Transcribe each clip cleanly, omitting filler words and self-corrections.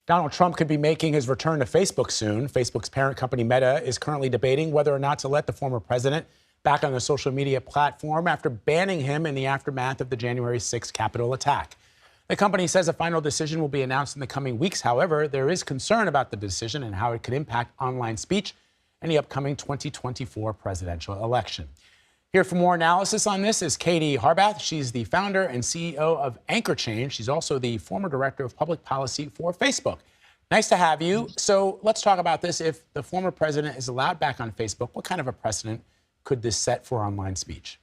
Donald Trump could be making his return to Facebook soon. Facebook's parent company Meta is currently debating whether or not to let the former president back on the social media platform after banning him in the aftermath of the January 6th Capitol attack. The company says a final decision will be announced in the coming weeks. However, there is concern about the decision and how it could impact online speech in the upcoming 2024 presidential election. Here for more analysis on this is Katie Harbath. She's the founder and CEO of Anchor Change. She's also the former director of public policy for Facebook. Nice to have you. So let's talk about this. If the former president is allowed back on Facebook, what kind of a precedent could this set for online speech?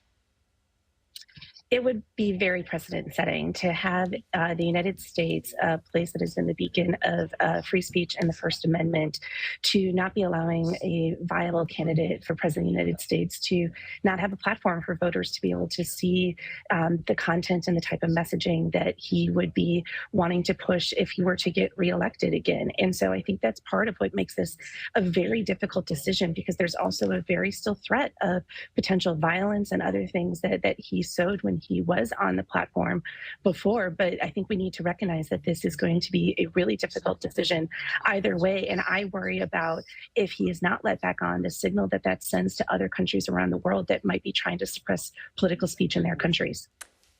It would be very precedent-setting to have the United States, a place that has been the beacon of free speech and the First Amendment, to not be allowing a viable candidate for president of the United States to not have a platform for voters to be able to see the content and the type of messaging that he would be wanting to push if he were to get reelected again. And so I think that's part of what makes this a very difficult decision, because there's also a very still threat of potential violence and other things that he sowed when he was on the platform before. But I think we need to recognize that this is going to be a really difficult decision either way. And I worry about, if he is not let back on, the signal that that sends to other countries around the world that might be trying to suppress political speech in their countries.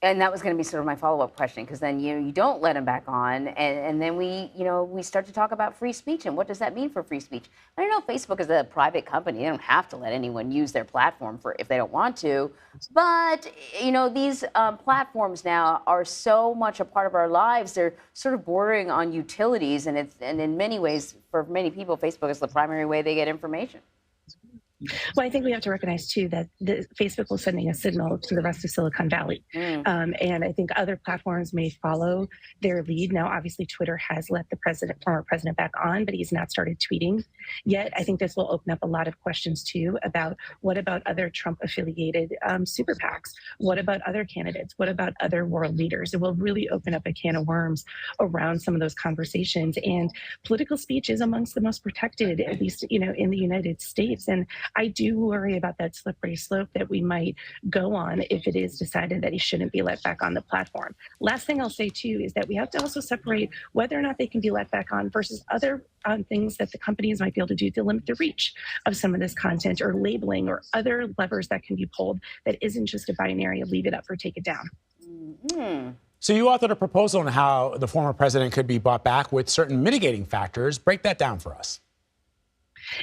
And that was going to be sort of my follow-up question, because then you don't let him back on, and then we start to talk about free speech and what does that mean for free speech. I don't know, Facebook is a private company; they don't have to let anyone use their platform if they don't want to. But these platforms now are so much a part of our lives; they're sort of bordering on utilities, and in many ways, for many people, Facebook is the primary way they get information. Well, I think we have to recognize, too, that Facebook was sending a signal to the rest of Silicon Valley. And I think other platforms may follow their lead. Now, obviously, Twitter has let the former president back on, but he's not started tweeting yet. I think this will open up a lot of questions, too, about what about other Trump-affiliated super PACs? What about other candidates? What about other world leaders? It will really open up a can of worms around some of those conversations. And political speech is amongst the most protected, at least, in the United States. And I do worry about that slippery slope that we might go on if it is decided that he shouldn't be let back on the platform. Last thing I'll say, too, is that we have to also separate whether or not they can be let back on versus other things that the companies might be able to do to limit the reach of some of this content, or labeling, or other levers that can be pulled that isn't just a binary of leave it up or take it down. So you authored a proposal on how the former president could be brought back with certain mitigating factors. Break that down for us.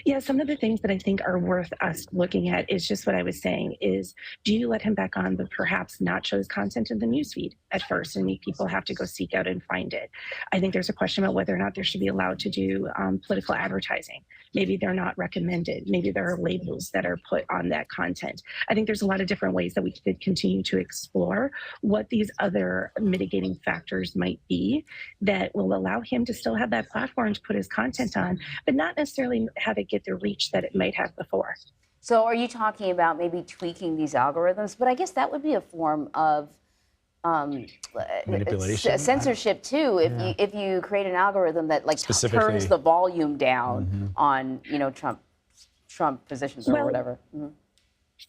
Yeah, some of the things that I think are worth us looking at is just what I was saying is, do you let him back on, but perhaps not show his content in the newsfeed at first and make people have to go seek out and find it? I think there's a question about whether or not they should be allowed to do political advertising. Maybe they're not recommended. Maybe there are labels that are put on that content. I think there's a lot of different ways that we could continue to explore what these other mitigating factors might be that will allow him to still have that platform to put his content on, but not necessarily have it get the reach that it might have before. So are you talking about maybe tweaking these algorithms? But I guess that would be a form of manipulation, censorship too. If you create an algorithm that turns the volume down on Trump positions or whatever.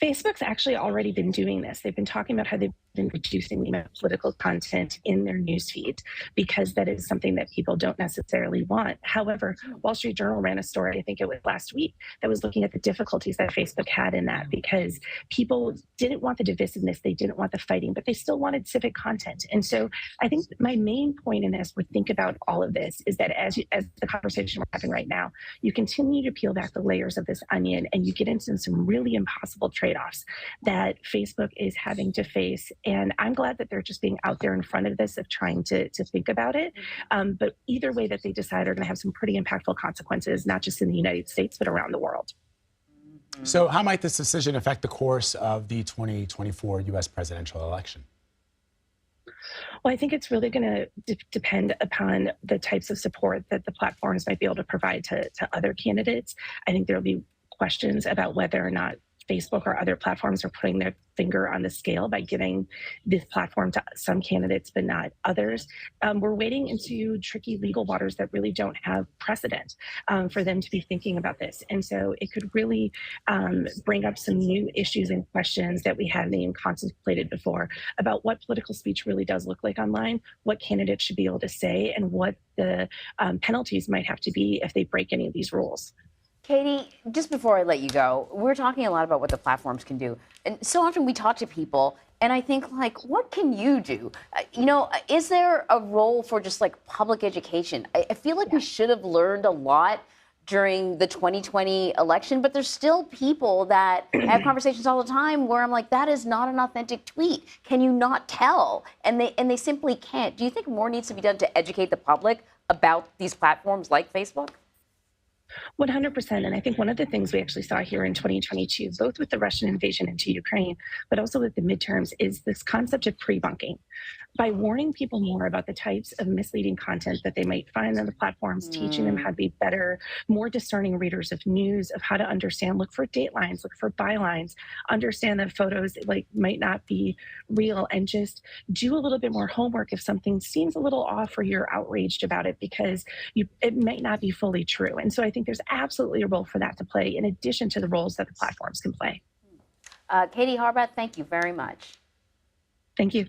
Facebook's actually already been doing this. They've been talking about how they've been reducing the amount of political content in their newsfeed because that is something that people don't necessarily want. However, Wall Street Journal ran a story, I think it was last week, that was looking at the difficulties that Facebook had in that, because people didn't want the divisiveness, they didn't want the fighting, but they still wanted civic content. And so I think my main point in this, we think about all of this, is that as the conversation we're having right now, you continue to peel back the layers of this onion and you get into some really impossible trade-offs that Facebook is having to face. And I'm glad that they're just being out there in front of this, of trying to think about it. But either way that they decide are going to have some pretty impactful consequences, not just in the United States, but around the world. So how might this decision affect the course of the 2024 U.S. presidential election? Well, I think it's really going to depend upon the types of support that the platforms might be able to provide to other candidates. I think there will be questions about whether or not Facebook or other platforms are putting their finger on the scale by giving this platform to some candidates but not others. We're wading into tricky legal waters that really don't have precedent for them to be thinking about this. And so it could really bring up some new issues and questions that we haven't even contemplated before about what political speech really does look like online, what candidates should be able to say, and what the penalties might have to be if they break any of these rules. Katie, just before I let you go, we're talking a lot about what the platforms can do. And so often we talk to people, and I think, like, what can you do? Is there a role for just, like, public education? I feel like we should have learned a lot during the 2020 election, but there's still people that have conversations all the time where I'm like, that is not an authentic tweet. Can you not tell? And they simply can't. Do you think more needs to be done to educate the public about these platforms like Facebook? 100%. And I think one of the things we actually saw here in 2022, both with the Russian invasion into Ukraine, but also with the midterms, is this concept of pre-bunking. By warning people more about the types of misleading content that they might find on the platforms, teaching them how to be better, more discerning readers of news, of how to understand, look for datelines, look for bylines, understand that photos might not be real, and just do a little bit more homework if something seems a little off or you're outraged about it because it might not be fully true. And so I think there's absolutely a role for that to play in addition to the roles that the platforms can play. Katie Harbath, thank you very much. Thank you.